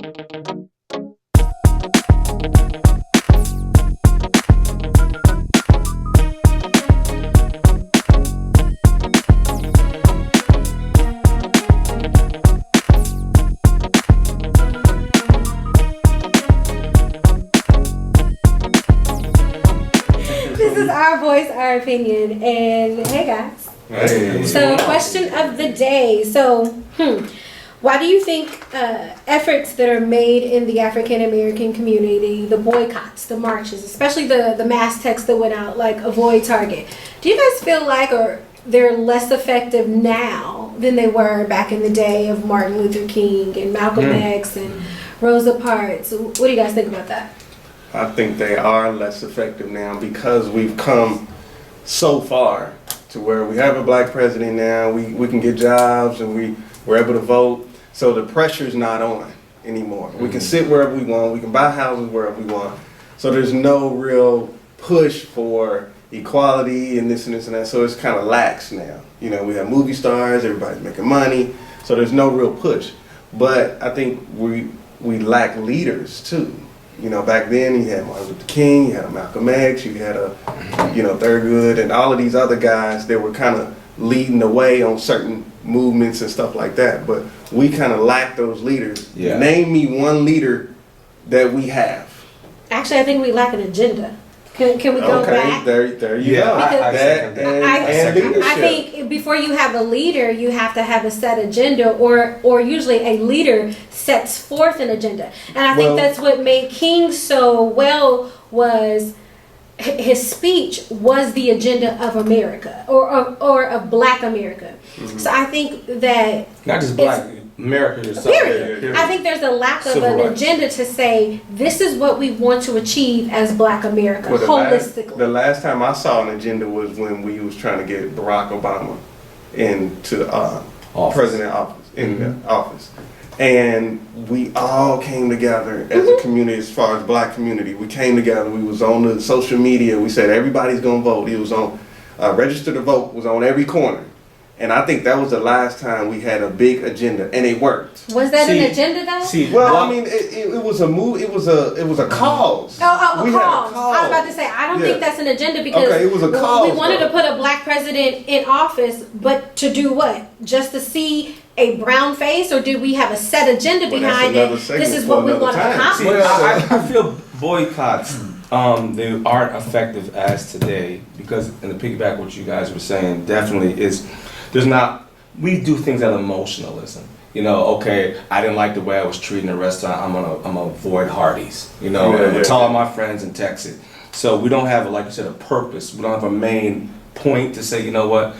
This is our voice, our opinion, and hey guys. Hey. So, question of the day. So, why do you think efforts that are made in the African American community, the boycotts, the marches, especially the mass texts that went out, like avoid Target, do you guys feel like they're less effective now than they were back in the day of Martin Luther King and Malcolm X and Rosa Parks? What do you guys think about that? I think they are less effective now because we've come so far to where we have a black president now. We can get jobs and we're able to vote. So the pressure's not on anymore. We can sit wherever we want. We can buy houses wherever we want. So there's no real push for equality and this and this and that. So it's kind of lax now. You know, we have movie stars, everybody's making money. So there's no real push. But I think we lack leaders too. You know, back then you had Martin Luther King, you had a Malcolm X, you had a, Thurgood, and all of these other guys that were kind of leading the way on certain movements and stuff like that. But we kind of lack those leaders. Yeah. Name me one leader that we have. Actually, I think we lack an agenda. Can we go back? There you Yeah, go. I Leadership. I think before you have a leader, you have to have a set agenda, or usually a leader sets forth an agenda. And I think that's what made King so well was his speech was the agenda of America or of Black America. Mm-hmm. So I think that not just Black America yourself. Period. I think there's a lack of Civil an rights. agenda to say this is what we want to achieve as Black America holistically. The last time I saw an agenda was when we was trying to get Barack Obama into president office the office, and we all came together as a community. As far as Black community, we came together. We was on the social media. We said everybody's gonna vote. It was on register to vote was on every corner. And I think that was the last time we had a big agenda, and it worked. Was that an agenda though? I mean, it was a move. It was a cause. A cause. We had a cause. I was about to say I don't think that's an agenda because it was a cause. We wanted to put a Black president in office, but to do what? Just to see a brown face, or do we have a set agenda behind it? This is what we want to accomplish. I feel boycotts. They aren't effective as today because, and to piggyback what you guys were saying, definitely is. We do things out of emotionalism. You know, okay, I didn't like the way I was treated in a restaurant. I'm gonna avoid Hardee's. You know, and tell all my friends and text it. So we don't have, like you said, a purpose. We don't have a main point to say, you know what.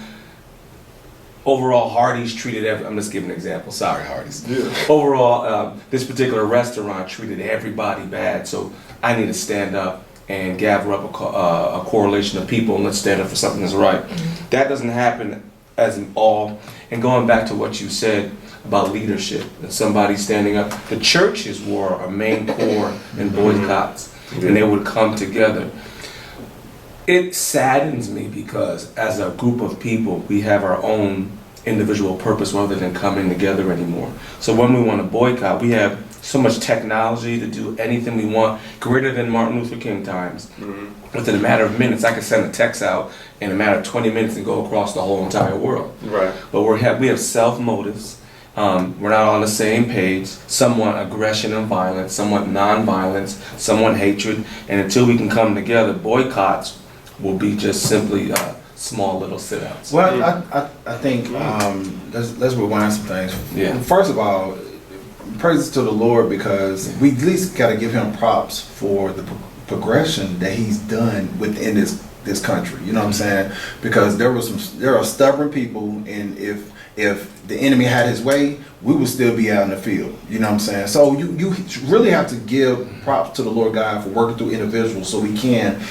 Overall, Hardee's treated I'm just giving an example. Sorry, Hardee's. Yeah. Overall, this particular restaurant treated everybody bad. So I need to stand up and gather up a correlation of people and let's stand up for something that's right. That doesn't happen as an all. And going back to what you said about leadership and somebody standing up, the churches were a main core in boycotts, and they would come together. It saddens me because as a group of people, we have our own individual purpose rather than coming together anymore. So when we want to boycott, we have so much technology to do anything we want, greater than Martin Luther King times. Within a matter of minutes, I can send a text out in a matter of 20 minutes and go across the whole entire world. Right. But we have self-motives. We're not on the same page. Some want aggression and violence, some want non-violence, some want hatred. And until we can come together, boycotts will be just simply small little sit-outs. Well, I think let's rewind some things. Yeah. First of all, praises to the Lord because we at least got to give him props for the progression that he's done within this country. You know what I'm saying? Because there are stubborn people, and if the enemy had his way, we would still be out in the field. You know what I'm saying? So you really have to give props to the Lord God for working through individuals so we can,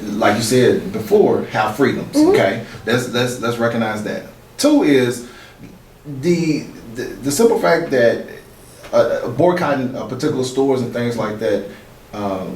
like you said before, have freedoms. Okay, let's recognize that. Two is the simple fact that boycotting particular stores and things like that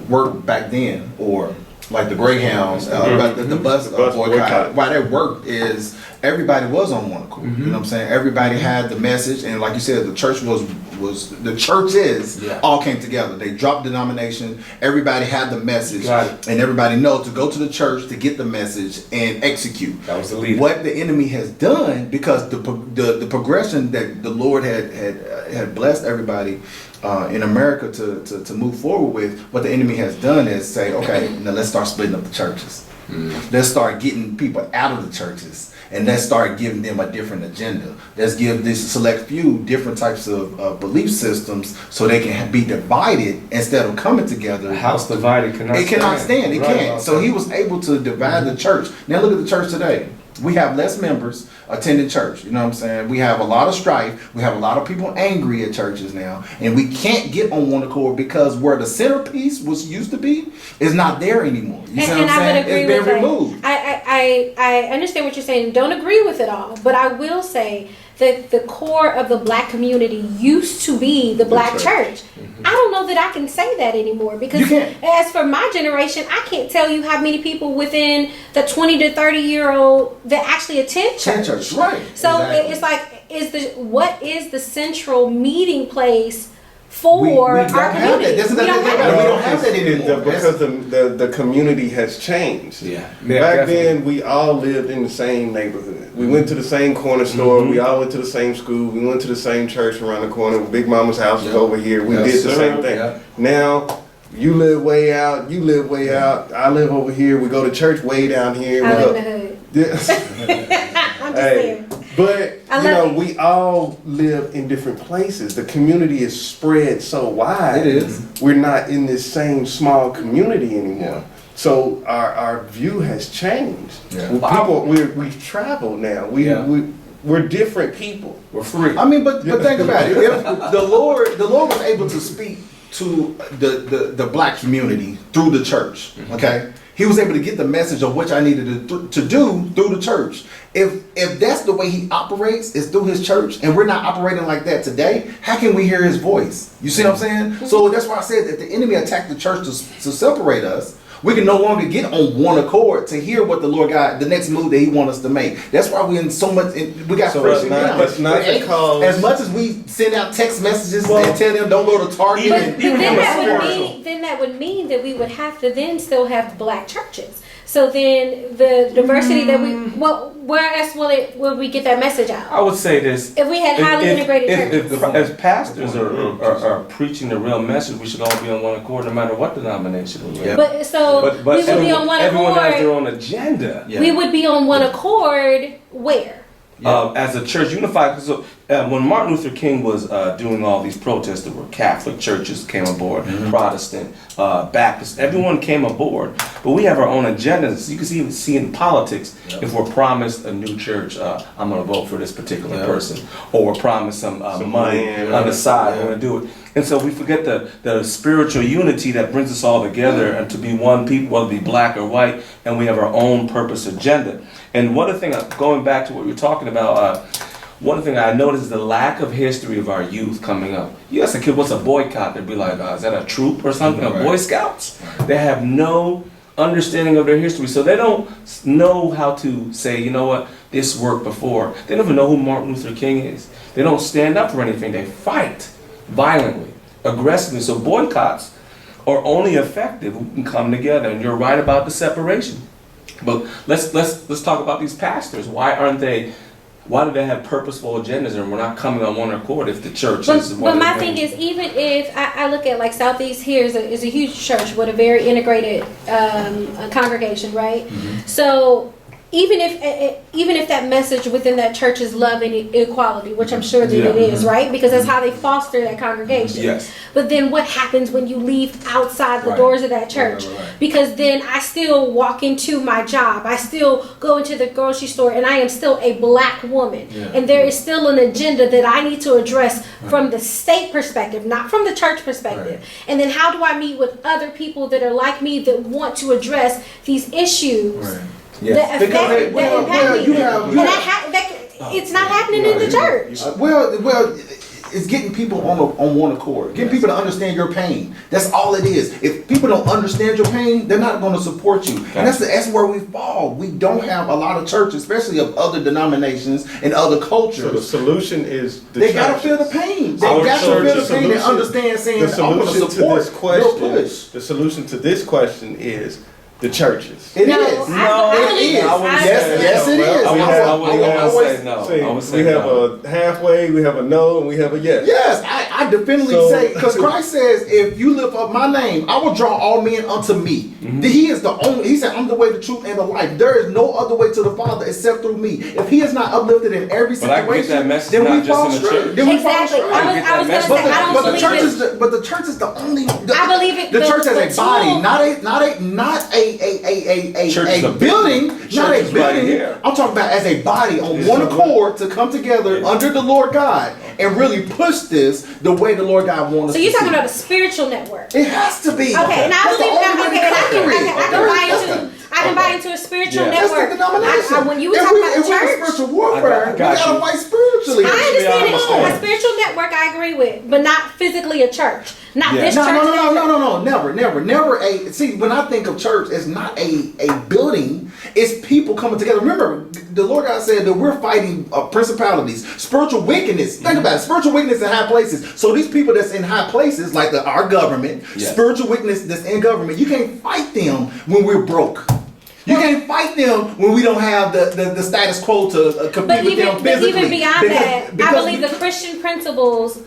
worked back then, or like the Greyhounds, the bus boycott. Why that worked is everybody was on one accord. You know what I'm saying? Everybody had the message, and like you said, the church was was the churches Yeah. all came together. They dropped denomination. Everybody had the message, Got it. and everybody knows to go to the church to get the message and execute. That was the leader. What the enemy has done, because the progression that the Lord had blessed everybody in America to move forward with, what the enemy has done is say, okay, now let's start splitting up the churches. Let's start getting people out of the churches, and let's start giving them a different agenda. Let's give this select few different types of belief systems so they can be divided instead of coming together. A house divided cannot stand. It cannot stand. It Right. can't. So he was able to divide the church. Now look at the church today. We have less members attending church. You know what I'm saying? We have a lot of strife. We have a lot of people angry at churches now. And we can't get on one accord because where the centerpiece was used to be is not there anymore. You see what I'm I saying? would agree It's been with that. removed. I understand what you're saying. Don't agree with it all, but I will say that the core of the black community used to be the black church. I don't know that I can say that anymore because You can't. as for my generation, I can't tell you how many people within the 20 to 30-year-old that actually attend church. Right. So Exactly. it's like, what is the central meeting place for We don't our have community? that. That's We the don't thing have about it. that. We don't have that anymore. Because the community has changed. Yeah. Back then, we all lived in the same neighborhood. We went to the same corner store. We all went to the same school. We went to the same church around the corner. Big Mama's house was over here. We Yes, did the sir. same thing. Yeah. Now, you live way out. You live way out. I live over here. We go to church way down here. I We live go- in the hood. Yes. I'm just Hey, saying. but I you love know, it. we all live in different places. The community is spread so wide. It is. We're not in this same small community anymore. Yeah. So our view has changed. Yeah. We've traveled now. Yeah. We're different people. We're free. I mean, but think about it. If the Lord was able to speak to the black community through the church. Okay, He was able to get the message of which I needed to do through the church. If that's the way He operates is through His church, and we're not operating like that today, how can we hear His voice? You see what I'm saying? So that's why I said that the enemy attacked the church to separate us. We can no longer get on one accord to hear what the Lord God, the next move that He wants us to make. That's why we're in so much. We got So friction it's not- now. it's not because- As much as we send out text messages and tell them don't go to Target. But, and- but then, from a that would spiritual- mean, then that would mean that we would have to then still have black churches. So then the diversity that we, well, where else will we get that message out? I would say this. If we had highly integrated churches. As pastors are preaching the real message, we should all be on one accord, no matter what denomination we're in. Yeah. But so But we would be on one everyone has their accord. own agenda. Yeah. We would be on one accord where? As a church unified. So when Martin Luther King was doing all these protests, there were Catholic churches came aboard, Protestant, Baptist, everyone came aboard. But we have our own agendas. You can even see in politics, if we're promised a new church, I'm going to vote for this particular person, or we're promised some money land, on the side, yeah. we're going to do it. And so we forget the spiritual unity that brings us all together and to be one people, whether it be black or white, and we have our own purpose agenda. And one of the things, going back to what you're talking about, one thing I noticed is the lack of history of our youth coming up. You ask a kid, what's a boycott? They'd be like, is that a troop or something? Right. A Boy Scouts? They have no understanding of their history. So they don't know how to say, you know what, this worked before. They don't even know who Martin Luther King is. They don't stand up for anything. They fight violently, aggressively. So boycotts are only effective when we can come together. And you're right about the separation. But let's talk about these pastors. Why do they have purposeful agendas and we're not coming on one accord if the church is But my thing is, even if I look at like Southeast here is a huge church with a very integrated congregation, right? So even if that message within that church is love and equality, which I'm sure that it is, right? Because that's how they foster that congregation. Yes. But then what happens when you leave outside the Right. doors of that church? Right. Because then I still walk into my job. I still go into the grocery store and I am still a black woman. Yeah. And there is still an agenda that I need to address from the state perspective, not from the church perspective. Right. And then how do I meet with other people that are like me that want to address these issues? Right. That Because affect, that impact me. you have- And it's not happening in the church. Well, It's getting people on one accord, getting people to understand your pain. That's all it is. If people don't understand your pain, they're not going to support you. And that's where we fall. We don't have a lot of churches, especially of other denominations and other cultures. So the solution is they got to feel the pain. They got to feel the pain and understand saying, the solution to this question, push. the solution to this question is the churches. It is. I believe it is. Yes, it is. I would say we have no. a halfway, we have a no, and we have a yes. Yes, I definitively say, because Christ says, if you lift up my name, I will draw all men unto me. He is the only, he said, I'm the way, the truth, and the life. There is no other way to the Father except through me. If he is not uplifted in every situation, then we fall straight. Exactly. I was going to say, I don't believe it. But the church is the only. I believe it. The church as a body, not a building, not a building. I'm talking about as a body on one accord to come together under the Lord God and really push this the way the Lord God wants us to. So you're talking about a spiritual network. It has to be. Okay, and I believe that. I can buy into a spiritual network. That's the denomination. When you were talking about if church, we spiritual warfare, we gotta fight spiritually. I understand it. A spiritual network, I agree with, but not physically a church. Not this church. No, never a. See, when I think of church, it's not a building. It's people coming together. Remember, the Lord God said that we're fighting principalities, spiritual wickedness. Think about it, spiritual wickedness in high places. So these people that's in high places, like our government, spiritual wickedness that's in government, you can't fight them when we're broke. You can't fight them when we don't have the status quo to compete with them physically. But even beyond that, I believe the Christian principles,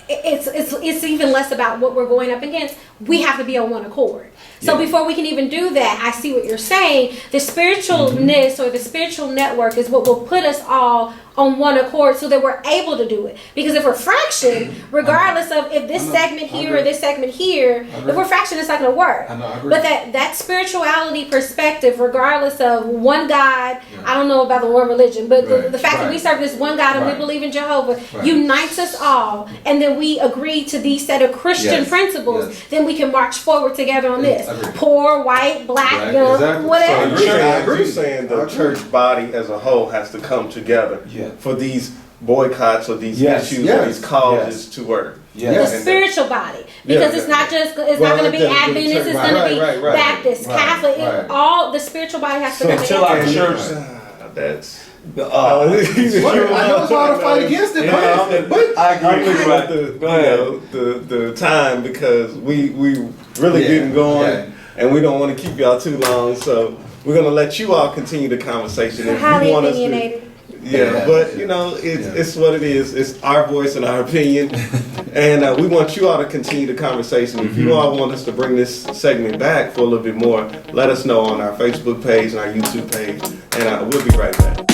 it's even less about what we're going up against. We have to be on one accord. So before we can even do that, I see what you're saying. The spiritualness or the spiritual network is what will put us all on one accord so that we're able to do it. Because if we're fractioned, regardless of if this segment here or this segment here, if we're fractioned, it's not going to work. But that spirituality perspective, regardless of one God, I don't know about the one religion, but the fact that we serve this one God and we believe in Jehovah unites us all, and then we agree to these set of Christian principles, then we can march forward together on this. Poor, white, black, young, whatever. So you're saying the church body as a whole has to come together for these boycotts or these issues or these causes to work. The spiritual body, because it's not going to be Adventist, it's going to be Baptist, Catholic. All the spiritual body has to come until our church. That's. I know it's hard to fight against it, but I agree with the time, because we really getting going and we don't want to keep y'all too long, so we're gonna let you all continue the conversation. If you want us to, but it's what it is. It's our voice and our opinion, and we want you all to continue the conversation. If you all want us to bring this segment back for a little bit more, let us know on our Facebook page and our YouTube page, and we'll be right back.